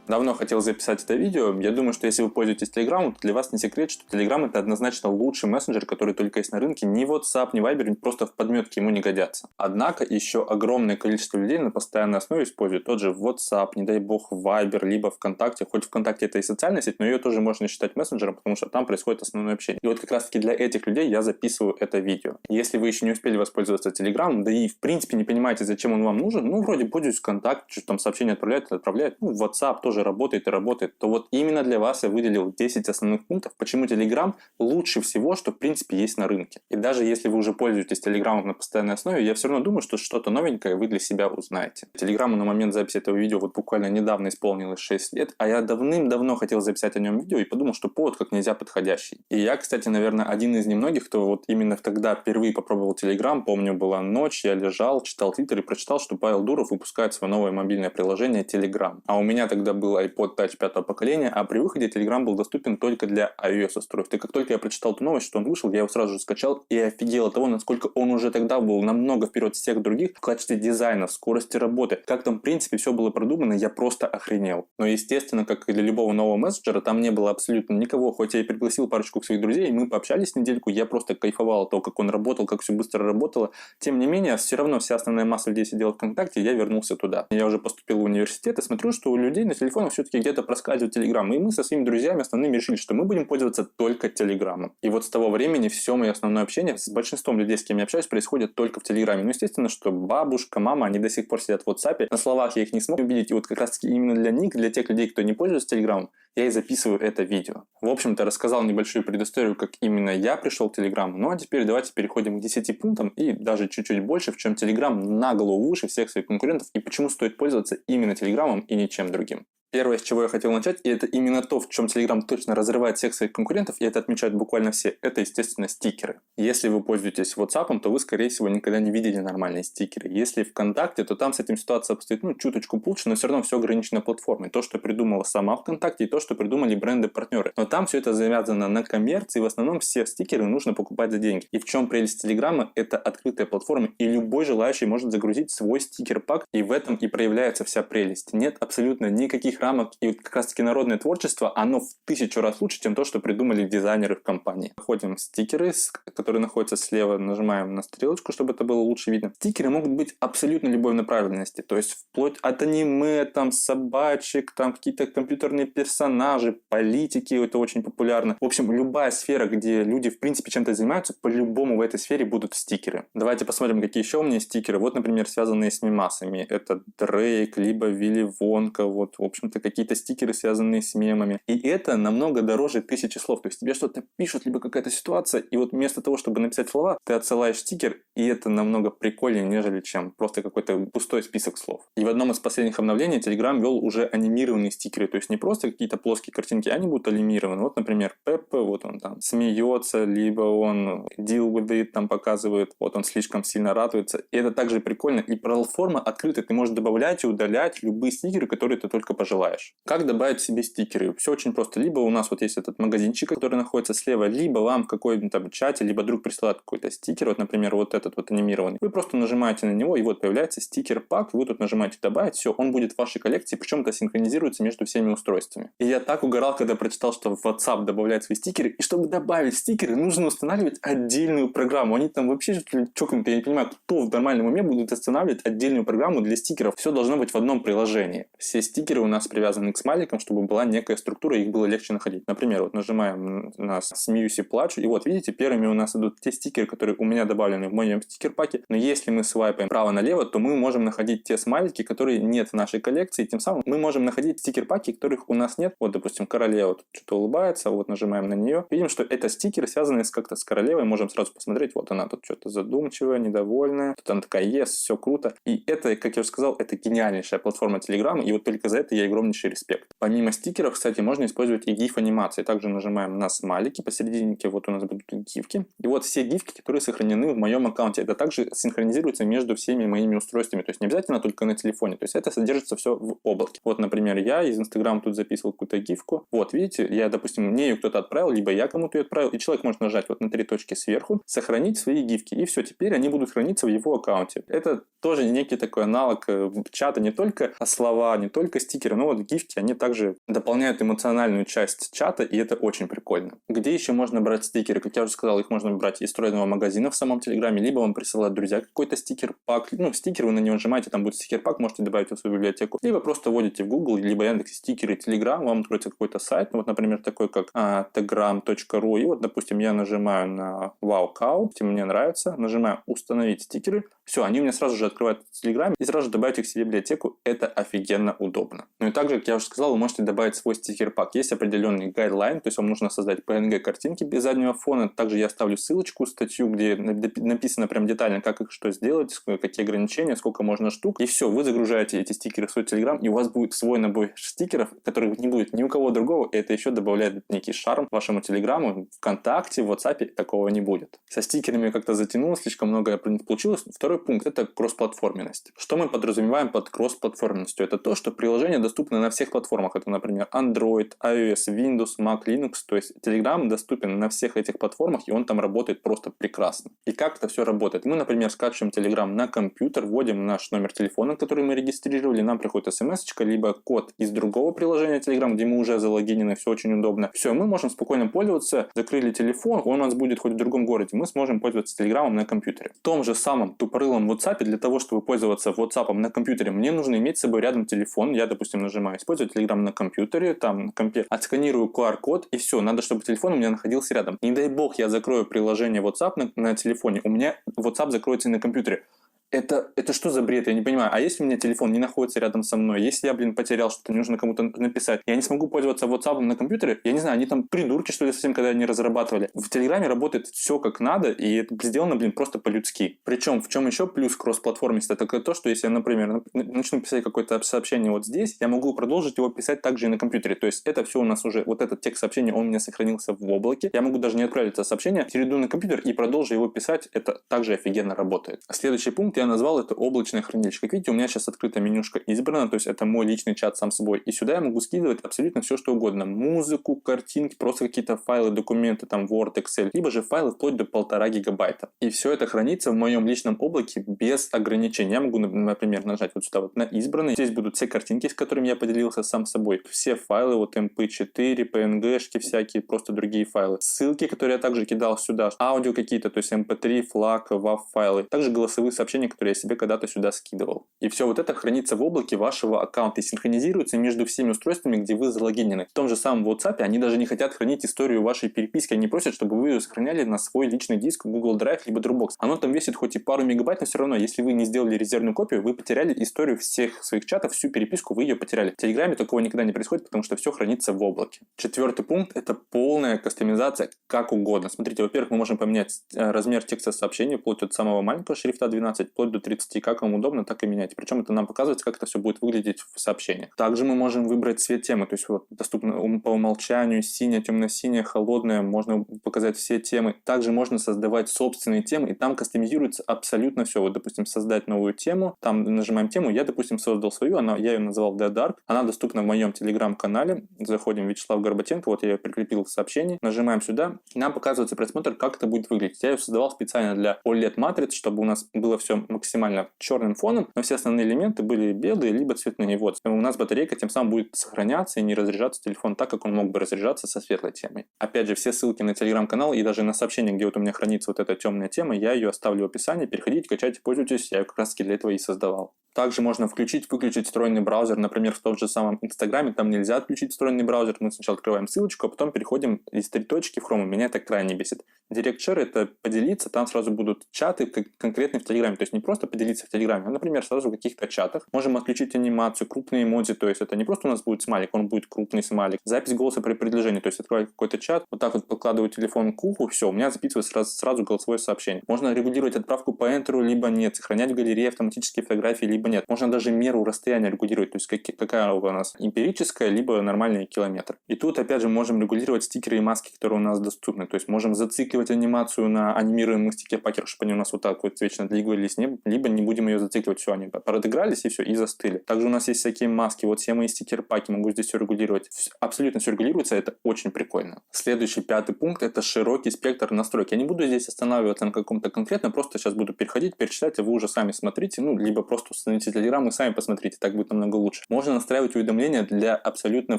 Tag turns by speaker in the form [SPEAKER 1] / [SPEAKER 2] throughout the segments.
[SPEAKER 1] Давно хотел записать это видео. Я думаю, что если вы пользуетесь Telegram, то для вас не секрет, что Telegram это однозначно лучший мессенджер, который только есть на рынке. Ни WhatsApp, ни Viber просто в подметке ему не годятся. Однако еще огромное количество людей на постоянной основе используют тот же WhatsApp, не дай бог Viber, либо ВКонтакте. Хоть ВКонтакте это и социальная сеть, но ее тоже можно считать мессенджером, потому что там происходит основное общение. И вот как раз таки для этих людей я записываю это видео. Если вы еще не успели воспользоваться Telegram, да и в принципе не понимаете, зачем он вам нужен, вроде пользуюсь ВКонтакте, что там сообщения отправляют, WhatsApp тоже работает и работает, то вот именно для вас я выделил 10 основных пунктов, почему Telegram лучше всего, что в принципе есть на рынке. И даже если вы уже пользуетесь Telegram на постоянной основе, я все равно думаю, что что-то новенькое вы для себя узнаете. Telegram на момент записи этого видео вот буквально недавно исполнилось 6 лет, а я давным-давно хотел записать о нем видео и подумал, что повод как нельзя подходящий. И я, кстати, наверное, один из немногих, кто вот именно тогда впервые попробовал Telegram. Помню, была ночь, я лежал, читал Twitter и прочитал, что Павел Дуров выпускает свое новое мобильное приложение Telegram. А у меня тогда был iPod Touch 5-го поколения, а при выходе Telegram был доступен только для iOS-устройств. И как только я прочитал эту новость, что он вышел, я его сразу же скачал и офигел от того, насколько он уже тогда был намного вперед всех других в качестве дизайна, в скорости работы. Как там, в принципе, все было продумано, я просто охренел. Но, естественно, как и для любого нового мессенджера, там не было абсолютно никого. Хоть я и пригласил парочку своих друзей, мы пообщались недельку, я просто кайфовал от того, как он работал, как все быстро работало. Тем не менее, все равно вся основная масса людей сидела ВКонтакте, и я вернулся туда. Я уже поступил в университет и смотрю, что у людей на телефонах все-таки где-то проскальзывает Telegram. И мы со своими друзьями основными решили, что мы будем пользоваться только Телеграмом. И вот с того времени все мое основное общение с большинством людей, с кем я общаюсь, происходит только в Телеграме. Естественно, что бабушка, мама, они до сих пор сидят в WhatsApp. На словах я их не смог убедить. И вот как раз таки именно для них, для тех людей, кто не пользуется Телеграмом, я и записываю это видео. В общем-то, рассказал небольшую предысторию, как именно я пришел к Telegram. Ну а теперь давайте переходим к 10 пунктам и даже чуть-чуть больше, в чем Telegram на голову выше всех своих конкурентов и почему стоит пользоваться именно Телеграмом и ничем другим. Первое, с чего я хотел начать, и это именно то, в чем Telegram точно разрывает всех своих конкурентов, и это отмечают буквально все, это, естественно, стикеры. Если вы пользуетесь WhatsApp, то вы, скорее всего, никогда не видели нормальные стикеры. Если ВКонтакте, то там с этим ситуация обстоит чуточку лучше, но все равно все ограничено платформой. То, что придумала сама ВКонтакте, и то, что придумали бренды-партнеры. Но там все это завязано на коммерции, в основном все стикеры нужно покупать за деньги. И в чем прелесть Телеграма? Это открытая платформа, и любой желающий может загрузить свой стикер-пак, и в этом и проявляется вся прелесть. Нет абсолютно никаких рамок, и вот как раз таки народное творчество, оно в 1000 раз лучше, чем то, что придумали дизайнеры в компании. Находим стикеры, которые находятся слева, нажимаем на стрелочку, чтобы это было лучше видно. Стикеры могут быть абсолютно любой направленности, то есть вплоть от аниме, там, собачек, там, какие-то компьютерные персонажи, политики, это очень популярно. В общем, любая сфера, где люди, в принципе, чем-то занимаются, по-любому в этой сфере будут стикеры. Давайте посмотрим, какие еще у меня стикеры. Вот, например, связанные с мемасами. Это Дрейк, либо Вилли Вонка, вот, в общем-то, какие-то стикеры, связанные с мемами. И это намного дороже 1000 слов. То есть тебе что-то пишут, либо какая-то ситуация, и вот вместо того, чтобы написать слова, ты отсылаешь стикер, и это намного прикольнее, нежели чем просто какой-то пустой список слов. И в одном из последних обновлений Telegram ввел уже анимированные стикеры, то есть не просто какие-то плоские картинки, они будут анимированы. Вот, например, Пеппа, вот он там смеется, либо он deal with it там показывает, вот он слишком сильно радуется. И это также прикольно. И платформа открытая, ты можешь добавлять и удалять любые стикеры, которые ты только пожелаешь. Как добавить себе стикеры? Все очень просто. Либо у нас вот есть этот магазинчик, который находится слева, либо вам в какой-то там чате, либо друг присылает какой-то стикер, вот, например, вот этот вот анимированный. Вы просто нажимаете на него, и вот появляется стикер-пак, вы тут нажимаете «Добавить», все, он будет в вашей коллекции, причем это синхронизируется между всеми устройствами. И я так угорал, когда прочитал, что в WhatsApp добавляет свои стикеры, и чтобы добавить стикеры, нужно устанавливать отдельную программу. Они там вообще чокнутые, я не понимаю, кто в нормальном уме будет устанавливать отдельную программу для стикеров. Все должно быть в одном приложении. Все стикеры у нас привязаны к смайликам, чтобы была некая структура, их было легче находить. Например, вот нажимаем на «Смеюсь и плачу», и вот видите, первыми у нас идут те стикеры, которые у меня добавлены в моем стикер-паке, но если мы свайпаем право-налево, то мы можем находить те смайлики, которые нет в нашей коллекции, и тем самым мы можем находить стикер-паки, которых у нас нет. Вот, допустим, королева вот что-то улыбается, вот нажимаем на нее, видим, что это стикеры, связанные как-то с королевой, можем сразу посмотреть, вот она тут что-то задумчивая, недовольная, тут она такая, yes, все круто. И это, как я уже сказал, это гениальнейшая платформа Telegram, и вот только за это я огромнейший респект. Помимо стикеров, кстати, можно использовать и GIF-анимации. Также нажимаем на смайлики, посерединке вот у нас будут гифки. И вот все гифки, которые сохранены в моем аккаунте, это также синхронизируется между всеми моими устройствами. То есть не обязательно только на телефоне. То есть это содержится все в облаке. Вот, например, я из Instagram тут записывал какую-то гифку. Вот, видите, я, допустим, мне ее кто-то отправил, либо я кому-то ее отправил, и человек может нажать вот на 3 точки сверху, сохранить свои гифки. И все, теперь они будут храниться в его аккаунте. Это тоже некий такой аналог чата, не только слова, не только стикеры, но вот гифки, они также дополняют эмоциональную часть чата, и это очень прикольно. Где еще можно брать стикеры? Как я уже сказал, их можно брать из встроенного магазина в самом Телеграме, либо вам присылают друзья какой-то стикер-пак. Ну, стикер вы на него нажимаете, там будет стикер-пак, можете добавить в свою библиотеку. Либо просто вводите в Google, либо Яндекс стикеры Telegram, вам откроется какой-то сайт, ну, вот, например, такой как tegram.ru, и вот, допустим, я нажимаю на WowCow, мне нравится, нажимаю «Установить стикеры», все, они у меня сразу же открывают в Телеграме и сразу же добавить их в себе библиотеку. Это офигенно удобно. Ну и также, как я уже сказал, вы можете добавить свой стикер-пак. Есть определенный гайдлайн, то есть вам нужно создать PNG-картинки без заднего фона. Также я оставлю ссылочку, статью, где написано прям детально, как их что сделать, какие ограничения, сколько можно штук. И все, вы загружаете эти стикеры в свой Телеграм, и у вас будет свой набор стикеров, который не будет ни у кого другого. И это еще добавляет некий шарм вашему Телеграму. ВКонтакте, в WhatsApp такого не будет. Со стикерами как-то затянулось, слишком много получилось. Второй пункт – это кроссплатформенность. Что мы подразумеваем под кроссплатформенностью? Это то, что приложение доступно на всех платформах. Это, например, Android, iOS, Windows, Mac, Linux. То есть Telegram доступен на всех этих платформах, и он там работает просто прекрасно. И как это все работает? Мы, например, скачиваем Telegram на компьютер, вводим наш номер телефона, который мы регистрировали, нам приходит смс-очка, либо код из другого приложения Telegram, где мы уже залогинены, все очень удобно. Все, мы можем спокойно пользоваться, закрыли телефон, он у нас будет хоть в другом городе, мы сможем пользоваться Telegram на компьютере. В том же самом тупорылом WhatsApp, для того, чтобы пользоваться WhatsApp на компьютере, мне нужно иметь с собой рядом телефон. Я, допустим, нажимаю «Использовать Telegram на компьютере», там на компе отсканирую QR-код, и все, надо, чтобы телефон у меня находился рядом. Не дай бог, я закрою приложение WhatsApp на телефоне, у меня WhatsApp закроется на компьютере. Это что за бред? Я не понимаю. А если у меня телефон не находится рядом со мной? Если я, потерял что-то, мне нужно кому-то написать, я не смогу пользоваться WhatsApp на компьютере? Я не знаю, они там придурки, что ли, совсем, когда они разрабатывали. В Телеграме работает все как надо, и это сделано, просто по-людски. Причем, в чем еще плюс кросс-платформенности? Это то, что если я, например, начну писать какое-то сообщение вот здесь, я могу продолжить его писать также и на компьютере. То есть это все у нас уже, вот этот текст сообщения, он у меня сохранился в облаке. Я могу даже не отправить это сообщение, перейду на компьютер и продолжу его писать. Это также офигенно работает. Следующий пункт я назвал это облачное хранилище. Как видите, у меня сейчас открыта менюшка избрана, то есть это мой личный чат сам собой. И сюда я могу скидывать абсолютно все, что угодно. Музыку, картинки, просто какие-то файлы, документы, там Word, Excel, либо же файлы вплоть до 1,5 гигабайта. И все это хранится в моем личном облаке без ограничений. Я могу, например, нажать вот сюда вот на избранный. Здесь будут все картинки, с которыми я поделился сам собой. Все файлы, вот MP4, PNG-шки всякие, просто другие файлы. Ссылки, которые я также кидал сюда. Аудио какие-то, то есть MP3, FLAC, WAV файлы. Также голосовые сообщения, которые я себе когда-то сюда скидывал. И все вот это хранится в облаке вашего аккаунта и синхронизируется между всеми устройствами, где вы залогинены. В том же самом WhatsApp они даже не хотят хранить историю вашей переписки. Они просят, чтобы вы ее сохраняли на свой личный диск Google Drive либо Dropbox. Оно там весит хоть и пару мегабайт, но все равно, если вы не сделали резервную копию, вы потеряли историю всех своих чатов, всю переписку вы ее потеряли. В Телеграме такого никогда не происходит, потому что все хранится в облаке. Четвертый пункт – это полная кастомизация как угодно. Смотрите, во-первых, мы можем поменять размер текста сообщения вплоть от самого маленького шрифта 12, вплоть до 30, как вам удобно, так и менять. Причем это нам показывается, как это все будет выглядеть в сообщениях. Также мы можем выбрать цвет темы, то есть вот доступно по умолчанию синяя, темно-синяя, холодная, можно показать все темы. Также можно создавать собственные темы, и там кастомизируется абсолютно все. Вот, допустим, создать новую тему, там нажимаем тему, я, допустим, создал свою, я ее назвал The Dark, она доступна в моем телеграм-канале, заходим Вячеслав Горбатенко, вот я ее прикрепил в сообщении, нажимаем сюда, и нам показывается просмотр, как это будет выглядеть. Я ее создавал специально для OLED-матриц, чтобы у нас было все максимально черным фоном, но все основные элементы были белые, либо цветные. Вот. У нас батарейка тем самым будет сохраняться и не разряжаться телефон так, как он мог бы разряжаться со светлой темой. Опять же, все ссылки на телеграм-канал и даже на сообщение, где вот у меня хранится вот эта темная тема, я ее оставлю в описании. Переходите, качайте, пользуйтесь. Я ее как раз таки для этого и создавал. Также можно включить, выключить встроенный браузер. Например, в том же самом Инстаграме там нельзя отключить встроенный браузер. Мы сначала открываем ссылочку, а потом переходим из 3 точки в Chrome. Меня это крайне бесит. Директ-шер — это поделиться, там сразу будут чаты конкретные в Телеграме. То есть не просто поделиться в Телеграме, а, например, сразу в каких-то чатах. Можем отключить анимацию, крупные эмодзи, то есть это не просто у нас будет смайлик, он будет крупный смайлик. Запись голоса при предложении, то есть открываю какой-то чат, вот так вот подкладываю телефон к уху, все, у меня записывается сразу голосовое сообщение. Можно регулировать отправку по энтеру, либо нет, сохранять в галерее автоматические фотографии, либо нет. Можно даже меру расстояния регулировать, то есть какая у нас эмпирическая, либо нормальный километр. И тут опять же можем регулировать стикеры и маски, которые у нас доступны, то есть можем зацикливать зацикливать анимацию на анимируемых стикер-пакерах, чтобы они у нас вот так вот вечно двигались, либо не будем ее зацикливать, все, они подыгрались и все, и застыли. Также у нас есть всякие маски, вот все мои стикер-паки, могу здесь все регулировать. Абсолютно все регулируется, это очень прикольно. Следующий, 5-й пункт, это широкий спектр настроек. Я не буду здесь останавливаться на каком-то конкретном, просто сейчас буду переходить, перечислять, а вы уже сами смотрите, либо просто установите Telegram и сами посмотрите, так будет намного лучше. Можно настраивать уведомления для абсолютно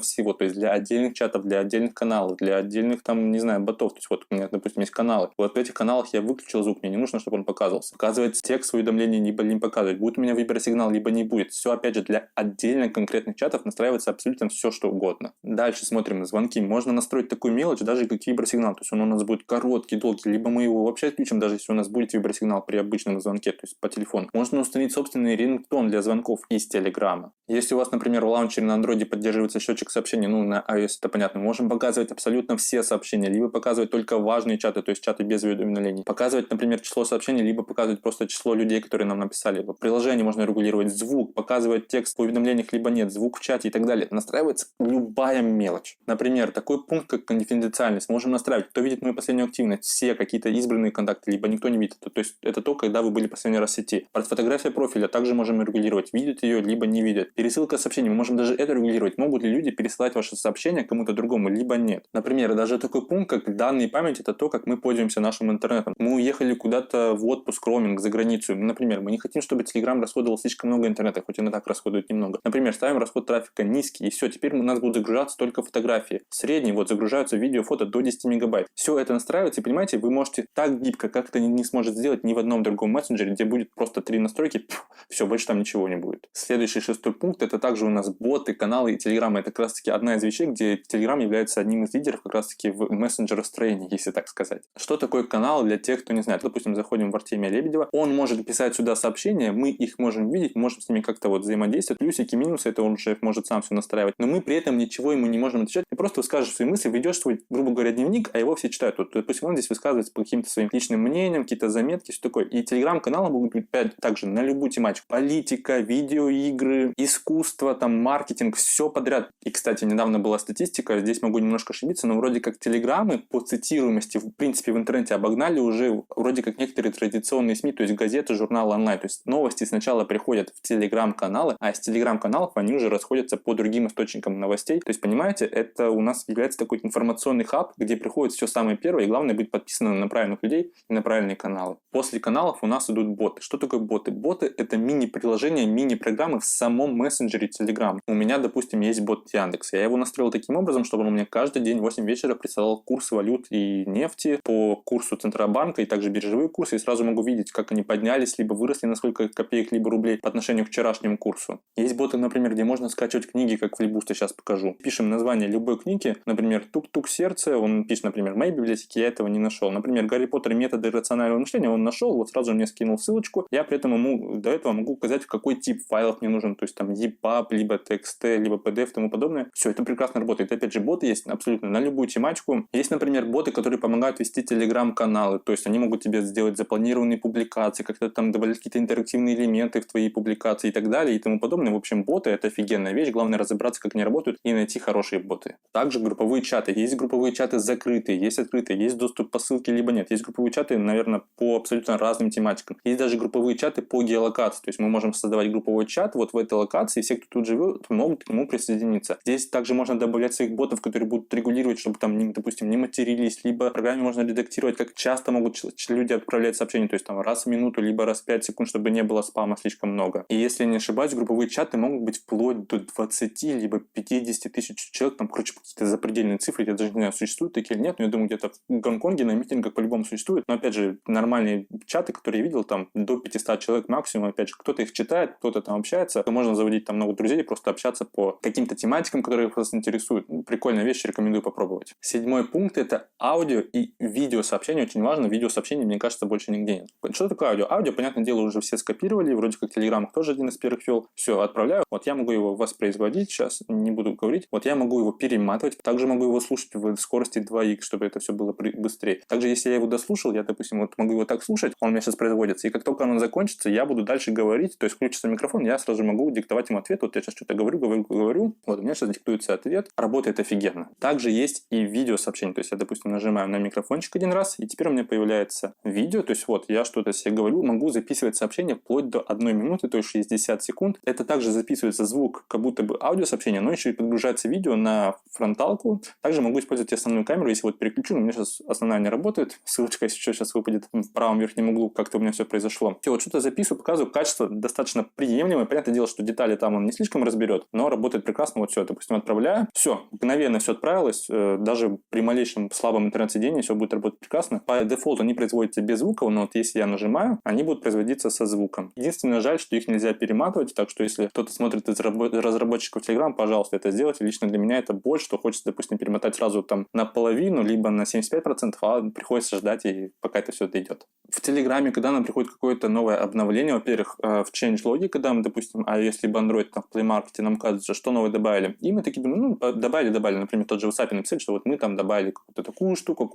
[SPEAKER 1] всего, то есть для отдельных чатов, для отдельных каналов, для отдельных там, не знаю, ботов. То есть вот у меня, допустим, есть каналы. Вот в этих каналах я выключил звук, мне не нужно, чтобы он показывался. Показывать текст уведомлений либо не показывать. Будет у меня вибросигнал, либо не будет. Все, опять же, для отдельно конкретных чатов настраивается абсолютно все, что угодно. Дальше смотрим на звонки. Можно настроить такую мелочь, даже как вибросигнал. То есть он у нас будет короткий, долгий, либо мы его вообще отключим, даже если у нас будет вибросигнал при обычном звонке, то есть по телефону. Можно установить собственный рингтон для звонков из Телеграма. Если у вас, например, в лаунчере на Android поддерживается счетчик сообщений, на iOS это понятно, можем показывать абсолютно все сообщения, либо показывать только важные чаты, то есть чаты без уведомлений. Показывать, например, число сообщений, либо показывать просто число людей, которые нам написали. В приложении можно регулировать звук, показывать текст в уведомлениях, либо нет, звук в чате и так далее. Настраивается любая мелочь. Например, такой пункт, как конфиденциальность, можем настраивать. Кто видит мою последнюю активность? Все какие-то избранные контакты, либо никто не видит. То есть это то, когда вы были последний раз в сети. Фотография профиля также можем регулировать. Видят ее, либо не видят. Пересылка сообщений, мы можем даже это регулировать. Могут ли люди пересылать ваши сообщения кому-то другому, либо нет. Например, даже такой пункт, как данные памяти, это то, как мы пользуемся нашим интернетом. Мы уехали куда-то в отпуск, роуминг, за границу. Например, мы не хотим, чтобы Telegram расходовал слишком много интернета, хоть он и так расходует немного. Например, ставим расход трафика низкий, и все, теперь у нас будут загружаться только фотографии. Средний, загружаются видео, фото до 10 мегабайт. Все это настраивается, и понимаете, вы можете так гибко, как это не сможет сделать ни в одном другом мессенджере, где будет просто 3 настройки, все, больше там ничего не будет. Следующий 6-й пункт, это также у нас боты, каналы и Telegram. Это как раз таки одна из вещей, где Telegram является одним из лидеров как раз таки в мессенджеростроении, если так сказать. Что такое канал для тех, кто не знает? Допустим, заходим в Артемия Лебедева, он может писать сюда сообщения, мы их можем видеть, можем с ними как-то взаимодействовать. Плюсики, минусы, это он уже может сам все настраивать. Но мы при этом ничего ему не можем отвечать. И просто скажешь свои мысли, ведешь свой, грубо говоря, дневник, а его все читают. Допустим, он здесь высказывается по каким-то своим личным мнениям, какие-то заметки, все такое. И Telegram-каналы будут быть также на любую тематику. Политика, видеоигры, искусство, маркетинг, все подряд. И, кстати, недавно была статистика, здесь могу немножко ошибиться, но вроде как телеграммы по цитируемости, в принципе, в интернете обогнали уже вроде как некоторые традиционные СМИ, то есть газеты, журналы онлайн. То есть новости сначала приходят в телеграм-каналы, а из телеграм-каналов они уже расходятся по другим источникам новостей. То есть, понимаете, это у нас является такой информационный хаб, где приходит все самое первое, и главное быть подписанным на правильных людей и на правильные каналы. После каналов у нас идут боты. Что такое боты? Боты — это мини-приложения, мини-программы в самом мессенджере Telegram. У меня, допустим, есть бот Яндекс. Я его настроил таким образом, чтобы он мне каждый день в 8 вечера присылал курс валют и нефти по курсу Центробанка и также биржевые курсы. И сразу могу видеть, как они поднялись, либо выросли на сколько копеек, либо рублей по отношению к вчерашнему курсу. Есть боты, например, где можно скачивать книги, как в Либусте, сейчас покажу. Пишем название любой книги, например, «Тук-тук сердце», он пишет, например, в моей библиотеке, я этого не нашел. Например, «Гарри Поттер. Методы рационального мышления», он нашел, сразу мне скинул ссылочку. Я при этом ему до этого могу указать, какой тип файлов мне нужен, то есть там EPUB, либо TXT, либо PDF и тому подобное. Все, это прекрасно работает. Опять же, боты есть абсолютно на любую тематику. Есть, например, боты, которые помогают вести телеграм-каналы, то есть они могут тебе сделать запланированные публикации, как-то там добавлять какие-то интерактивные элементы в твои публикации и так далее и тому подобное. В общем, боты — это офигенная вещь, главное разобраться, как они работают и найти хорошие боты. Также групповые чаты. Есть групповые чаты закрытые, есть открытые, есть доступ по ссылке, либо нет. Есть групповые чаты, наверное, по абсолютно разным тематикам. Есть даже групповые чаты по геолокации, то есть мы можем создавать групповой чат в этой локации, и все, кто тут живет, могут к нему присоединиться. Здесь также можно добавлять своих ботов, которые будут регулировать, чтобы там, допустим, не матерились, либо в программе можно редактировать, как часто могут люди отправлять сообщения, то есть там раз в минуту, либо раз в 5 секунд, чтобы не было спама слишком много. И если я не ошибаюсь, групповые чаты могут быть вплоть до 20 либо 50 тысяч человек, там, какие-то запредельные цифры, я даже не знаю, существуют такие или нет, но я думаю, где-то в Гонконге на митингах по-любому существует. Но опять же, нормальные чаты, которые я видел, там до 500 человек максимум, опять же, кто-то их читает, кто-то там общается, то можно заводить там много друзей, просто общаться по каким-то тематикам, которые вас интересуют. Прикольная вещь, рекомендую попробовать. 7-й пункт — это аудио и видеосообщение. Очень важно, видеосообщение, мне кажется, больше нигде нет. Что такое аудио? Аудио, понятное дело, уже все скопировали, вроде как Telegram тоже один из первых ввел. Все, отправляю. Вот я могу его воспроизводить, сейчас не буду говорить. Вот я могу его перематывать, также могу его слушать в скорости 2х, чтобы это все было быстрее. Также, если я его дослушал, я, допустим, вот могу его так слушать, он у меня сейчас производится, и как только он закончится, я буду дальше говорить, то есть включится микрофон, я сразу могу диктовать ему ответ. Вот я сейчас что-то говорю, вот у меня сейчас диктуется ответ. Работает офигенно. Также есть и видеосообщение, то есть я, допустим, нажимаю на микрофон, микрофончик один раз, и теперь у меня появляется видео, то есть вот я что-то себе говорю, могу записывать сообщение вплоть до 1 минуты, то есть 60 секунд. Это также записывается звук, как будто бы аудиосообщение, но еще и подгружается видео на фронталку. Также могу использовать основную камеру, если вот переключу, у меня сейчас основная не работает, ссылочка, если что, сейчас выпадет в правом верхнем углу, как-то у меня все произошло. Все, вот что-то записываю, показываю, качество достаточно приемлемое, понятное дело, что детали там он не слишком разберет, но работает прекрасно, вот все, допустим, отправляю, все, мгновенно все отправилось, даже при малейшем слабом интернет-соединении все будет работать прекрасно. По дефолту они производятся без звука, но вот если я нажимаю, они будут производиться со звуком. Единственное, жаль, что их нельзя перематывать, так что если кто-то смотрит из разработчиков Telegram, пожалуйста, это сделайте. Лично для меня это боль, что хочется, допустим, перемотать сразу там на половину, либо на 75%, а приходится ждать, и пока это все дойдет. В Телеграме, когда нам приходит какое-то новое обновление, во-первых, в changelog, когда мы, допустим, iOS либо Android там, в Play Market нам указывается, что новое добавили, и мы такие думаем, ну, добавили, например, тот же WhatsApp написали, что вот мы там добавили какую-то такую штуку,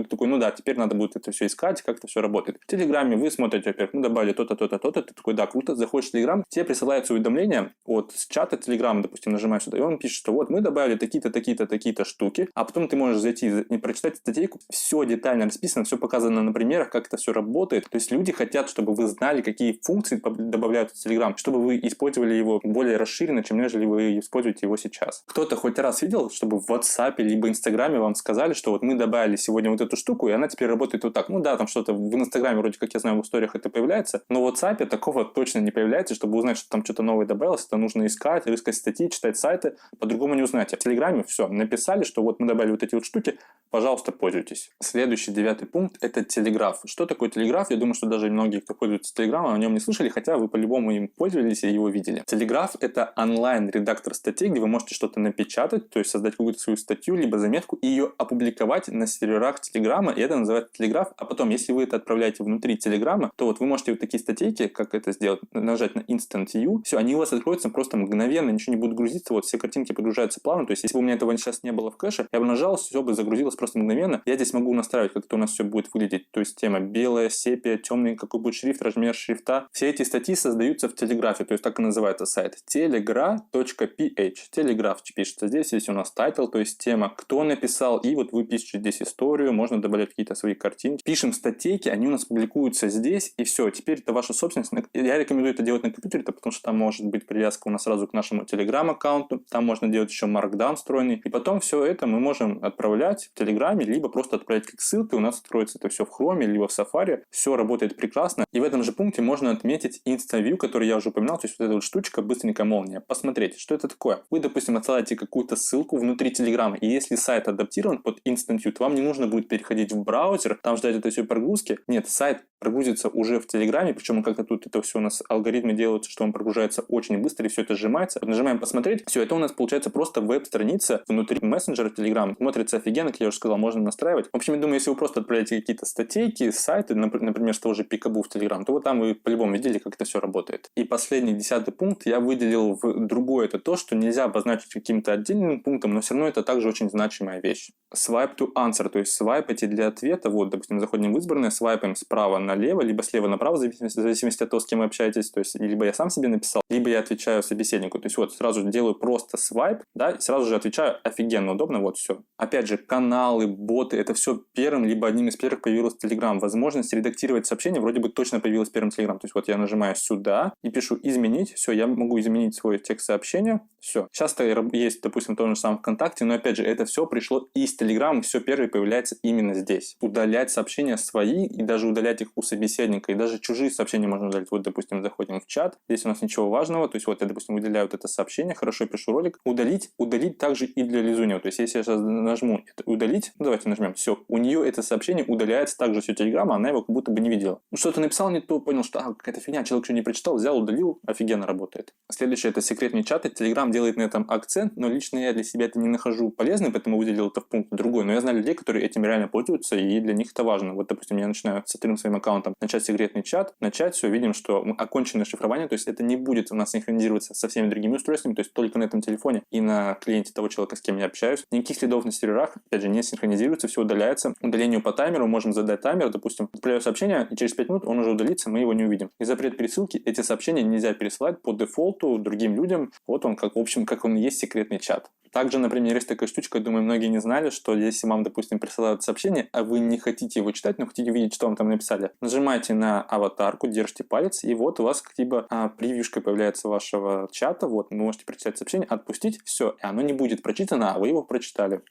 [SPEAKER 1] и такой, ну да, теперь надо будет это все искать, как это все работает. В Телеграме вы смотрите, во-первых, мы добавили то-то, то-то, то-то, ты такой, да, круто, заходишь в Телеграм, тебе присылается уведомление от чата Телеграма, допустим, нажимаешь сюда, и он пишет, что вот мы добавили такие-то, такие-то, такие-то штуки, а потом ты можешь зайти и прочитать статейку, все детально расписано, все показано на примерах, как это все работает. То есть люди хотят, чтобы вы знали, какие функции добавляют в Telegram, чтобы вы использовали его более расширенно, чем нежели вы используете его сейчас. Кто-то хоть раз видел, чтобы в WhatsApp либо Инстаграме вам сказали, что вот мы добавили сегодня вот эту штуку, и она теперь работает вот так. Ну да, там что-то в Инстаграме, вроде как я знаю, в историях это появляется, но в WhatsApp такого точно не появляется. Чтобы узнать, что там что-то новое добавилось, это нужно искать, рыскать статьи, читать сайты, по-другому не узнаете. В Телеграме все, написали, что вот мы добавили вот эти вот штуки, пожалуйста, пользуйтесь. Следующий 9 пункт – это телеграф. Что такое телеграф? Я думаю, что даже многие, кто пользуется Телеграмом, о нем не слышали, хотя вы по-любому им пользовались и его видели. Телеграф – это онлайн-редактор статей, где вы можете что-то напечатать, то есть создать какую-то свою статью, либо заметку, и ее опубликовать на серверах Телеграма, и это называется телеграф. А потом, если вы это отправляете внутри Телеграма, то вот вы можете вот такие статейки, как это сделать, нажать на Instant View, все, они у вас откроются просто мгновенно, ничего не будет грузиться, вот все картинки подгружаются плавно, то есть если бы у меня этого сейчас не было в кэше, я бы нажал, все бы загрузилось просто мгновенно. Я здесь могу настраивать, как это у нас все будет выглядеть, то есть тема белая, сепия, темный, какой будет шрифт, размер шрифта. Все эти статьи создаются в Телеграфе, то есть так и называется сайт telegra.ph. Телеграф пишется здесь у нас title, то есть тема, кто написал, и вот вы пишете здесь историю, можно добавлять какие-то свои картинки. Пишем статейки, они у нас публикуются здесь, и все, теперь это ваша собственность. Я рекомендую это делать на компьютере, потому что там может быть привязка у нас сразу к нашему Telegram-аккаунту, там можно делать еще Markdown встроенный, и потом все это мы можем отправлять в Телеграме, либо просто отправлять как ссылки, у нас откроется это все в Chrome, либо в Safari, все работает прекрасно. И в этом же пункте можно отметить InstaView, который я уже упоминал, то есть вот эта вот штучка, быстренькая молния. Посмотрите, что это такое. Вы, допустим, отсылаете какую-то ссылку внутри Телеграма, и если сайт адаптирован под Instant View, то вам не нужно будет переходить в браузер, там ждать этой всей прогрузки. Нет, сайт прогрузится уже в Телеграме, причем как-то тут это все у нас алгоритмы делаются, что он прогружается очень быстро, и все это сжимается. Нажимаем посмотреть, все это у нас получается просто веб-страница внутри мессенджера Telegram. Смотрится офигенно, как я уже сказал, можно настраивать. В общем, я думаю, если вы просто отправляете какие-то статейки, сайты, например, с того же Peekaboo в Telegram, то вот там вы по-любому видели, как это все работает. И последний 10-й пункт я выделил в другой. Это то, что нельзя обозначить каким-то отдельным пунктом, но все равно это также очень значимая вещь. Swipe to answer, то есть свайпайте для ответа. Вот, допустим, заходим в избранное, свайпаем справа налево, либо слева направо, в зависимости от того, с кем вы общаетесь. То есть, либо я сам себе написал, либо я отвечаю собеседнику. То есть, вот, сразу делаю просто свайп, да, и сразу же отвечаю офигенно удобно, вот, все. Опять же, каналы, боты, это все первым, либо одним из первых появилось Telegram. Возможность редактировать сообщения вроде бы точно появилась первым Telegram. То есть, вот я нажимаю сюда и пишу изменить, все, я могу изменить свой текст сообщения, все. Часто есть, допустим, то же самое ВКонтакте, но опять же, это все пришло из Telegram, все первое появляется именно здесь. Удалять сообщения свои и даже удалять их у собеседника, и даже чужие сообщения можно удалить. Вот, допустим, заходим в чат, здесь у нас ничего важного, то есть вот я, допустим, выделяю вот это сообщение, хорошо пишу ролик, удалить также и для Лизунева. То есть если я сейчас нажму это удалить, ну, давайте нажмем, все, у нее это сообщение удаляется также все Телеграма, она его как будто бы не видела. Ну, что-то написал не то, понял, что какая-то фигня, человек что не прочитал, взял, удалил, офигенно работает. Следующее это секретные чаты. Telegram делает на этом акцент, но лично я для себя это не нахожу полезным, поэтому выделил это в пункт другой. Но я знаю людей, которые этим реально пользуются, и для них это важно. Вот, допустим, я начинаю с вторым своим аккаунтом начать секретный чат, все, видим, что окончено шифрование, то есть это не будет у нас синхронизироваться со всеми другими устройствами, то есть только на этом телефоне и на клиенте того человека, с кем я общаюсь. Никаких следов на серверах, опять же, не синхронизируется, все удаляется. Удалению по таймеру можем задать таймер, допустим, отправляю сообщение, и через 5 минут он уже удалится, мы его не увидим. И запрет пересылки, эти сообщения нельзя пересылать по дефолту другим людям. Вот он, как, в общем, как он и есть секретный чат. Также, например, есть такая штучка, думаю, многие не знали, что если вам, допустим, присылают сообщение, а вы не хотите его читать, но хотите увидеть, что вам там написали, нажимаете на аватарку, держите палец, и вот у вас типа превьюшка появляется вашего чата, вот, вы можете прочитать сообщение, отпустить, все, и оно не будет прочитано, а вы его прочитали.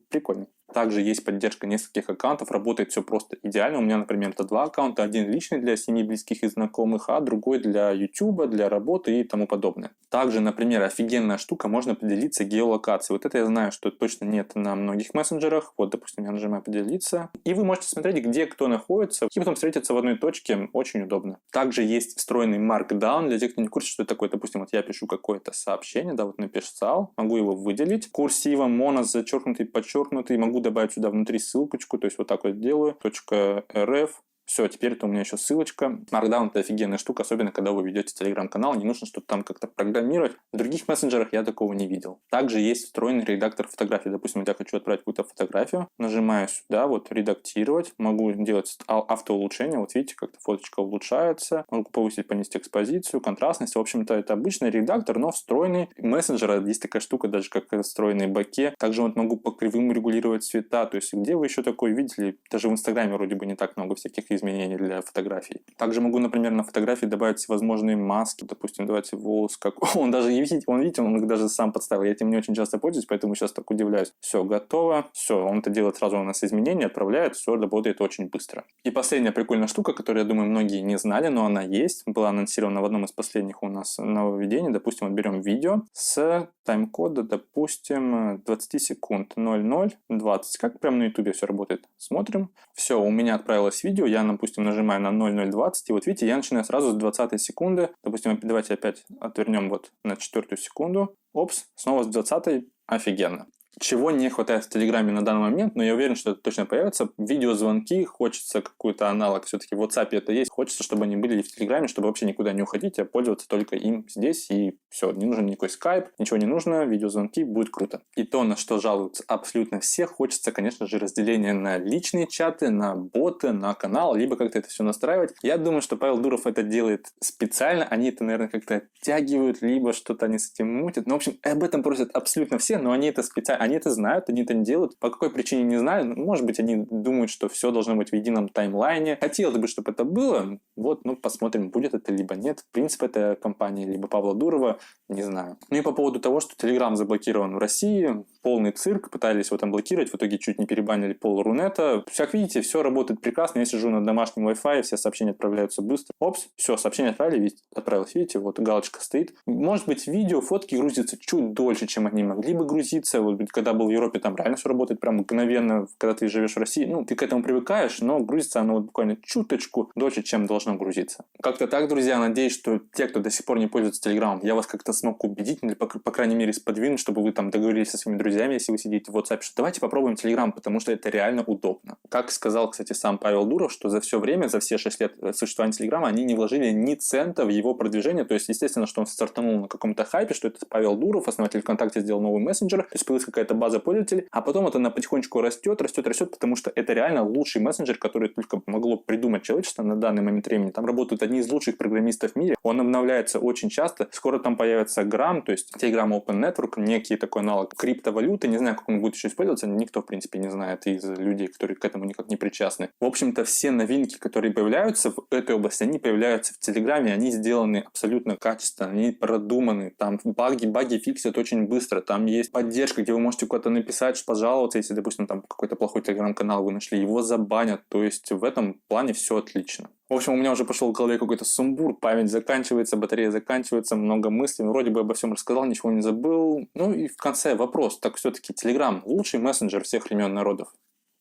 [SPEAKER 1] Прикольно. Также есть поддержка нескольких аккаунтов, работает все просто идеально. У меня, например, это 2 аккаунта, один личный для семьи, близких и знакомых, а другой для YouTube, для работы и тому подобное. Также, например, офигенная штука, можно поделиться геолокацией. Вот это я знаю, что точно нет на многих мессенджерах. Вот, допустим, я нажимаю «Поделиться», и вы можете смотреть, где кто находится, и потом встретиться в одной точке, очень удобно. Также есть встроенный Markdown, для тех, кто не в курсе, что это такое. Допустим, вот я пишу какое-то сообщение, да, вот написал, могу его выделить, курсивом, моно, зачеркнутый, подчеркнутый, могу добавить сюда внутри ссылочку, то есть вот так вот делаю, .rf. Все, теперь это у меня еще ссылочка. Markdown — это офигенная штука, особенно когда вы ведете телеграм-канал, не нужно что-то там как-то программировать. В других мессенджерах я такого не видел. Также есть встроенный редактор фотографий. Допустим, я хочу отправить какую-то фотографию, нажимаю сюда, вот редактировать, могу делать автоулучшение, вот видите, как-то фоточка улучшается, могу повысить, понизить экспозицию, контрастность. В общем-то, это обычный редактор, но встроенный. Мессенджер, есть такая штука, даже как встроенный баке. Также вот могу по кривым регулировать цвета, то есть где вы еще такое видели? Даже в Инстаграме вроде бы не так много всяких изменений для фотографий. Также могу, например, на фотографии добавить всевозможные маски. Допустим, давайте волос как... Он даже не видит, он их даже сам подставил. Я этим не очень часто пользуюсь, поэтому сейчас так удивляюсь. Все, готово. Все, он это делает сразу у нас изменения, отправляет, все работает очень быстро. И последняя прикольная штука, которую, я думаю, многие не знали, но она есть, была анонсирована в одном из последних у нас нововведений. Допустим, вот берем видео с тайм-кода, допустим, 20 секунд, 00:20. Как прямо на ютубе все работает. Смотрим. Все, у меня отправилось видео, я, допустим, нажимаю на 00:20, и вот видите, я начинаю сразу с 20 секунды. Допустим, давайте опять отвернем вот на 4 секунду. Опс, снова с 20. Офигенно. Чего не хватает в Телеграме на данный момент, но я уверен, что это точно появится. Видеозвонки, хочется какой-то аналог. Все-таки в WhatsApp это есть. Хочется, чтобы они были и в Телеграме, чтобы вообще никуда не уходить, а пользоваться только им здесь. И все, не нужен никакой скайп, ничего не нужно, видеозвонки, будет круто. И то, на что жалуются абсолютно все, хочется, конечно же, разделение на личные чаты, на боты, на канал, либо как-то это все настраивать. Я думаю, что Павел Дуров это делает специально. Они это, наверное, как-то оттягивают, либо что-то они с этим мутят. Ну, в общем, об этом просят абсолютно все, но они это специально. Они это знают, они это не делают. По какой причине, не знаю. Может быть, они думают, что все должно быть в едином таймлайне. Хотелось бы, чтобы это было. Вот, посмотрим, будет это либо нет. В принципе, это компания либо Павла Дурова, не знаю. Ну и по поводу того, что Telegram заблокирован в России, полный цирк, пытались его там блокировать, в итоге чуть не перебанили пол-рунета. Как видите, все работает прекрасно. Я сижу на домашнем Wi-Fi, все сообщения отправляются быстро. Опс, все, сообщение отправилось, видите, вот галочка стоит. Может быть, видео, фотки грузятся чуть дольше, чем они могли бы грузиться. Вот когда был в Европе, там реально все работает прям мгновенно, когда ты живешь в России. Ты к этому привыкаешь, но грузится оно буквально чуточку дольше, чем должно грузиться. Как-то так, друзья. Надеюсь, что те, кто до сих пор не пользуется Телеграмом, я вас как-то смог убедить, или, по крайней мере, сподвинуть, чтобы вы там договорились со своими друзьями, если вы сидите в WhatsApp, что давайте попробуем Telegram, потому что это реально удобно. Как сказал, кстати, сам Павел Дуров, что за все время, за все 6 лет существования Телеграма, они не вложили ни цента в его продвижение. То есть, естественно, что он стартанул на каком-то хайпе, что это Павел Дуров, основатель ВКонтакте, сделал новый мессенджер, то есть появилась какая-то база пользователей, а потом вот она потихонечку растет, потому что это реально лучший мессенджер, который только могло придумать человечество на данный момент времени. Там работают одни из лучших программистов в мире, он обновляется очень часто, скоро там появится Gram, то есть Telegram Open Network, некий такой аналог криптовалюты, не знаю, как он будет еще использоваться, никто, в принципе, не знает из людей, которые к этому никак не причастны. В общем-то, все новинки, которые появляются в этой области, они появляются в Телеграме, они сделаны абсолютно качественно, они продуманы, там баги фиксят очень быстро, там есть поддержка, где вы можете куда-то написать, пожаловаться, если, допустим, там какой-то плохой Телеграм-канал вы нашли, его забанят, то есть в этом плане все отлично. В общем, у меня уже пошел в голове какой-то сумбур, память заканчивается, батарея заканчивается, много мыслей. Вроде бы обо всем рассказал, ничего не забыл. Ну и в конце вопрос. Так все-таки Telegram лучший мессенджер всех времен народов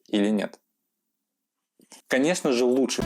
[SPEAKER 1] или нет? Конечно же лучше.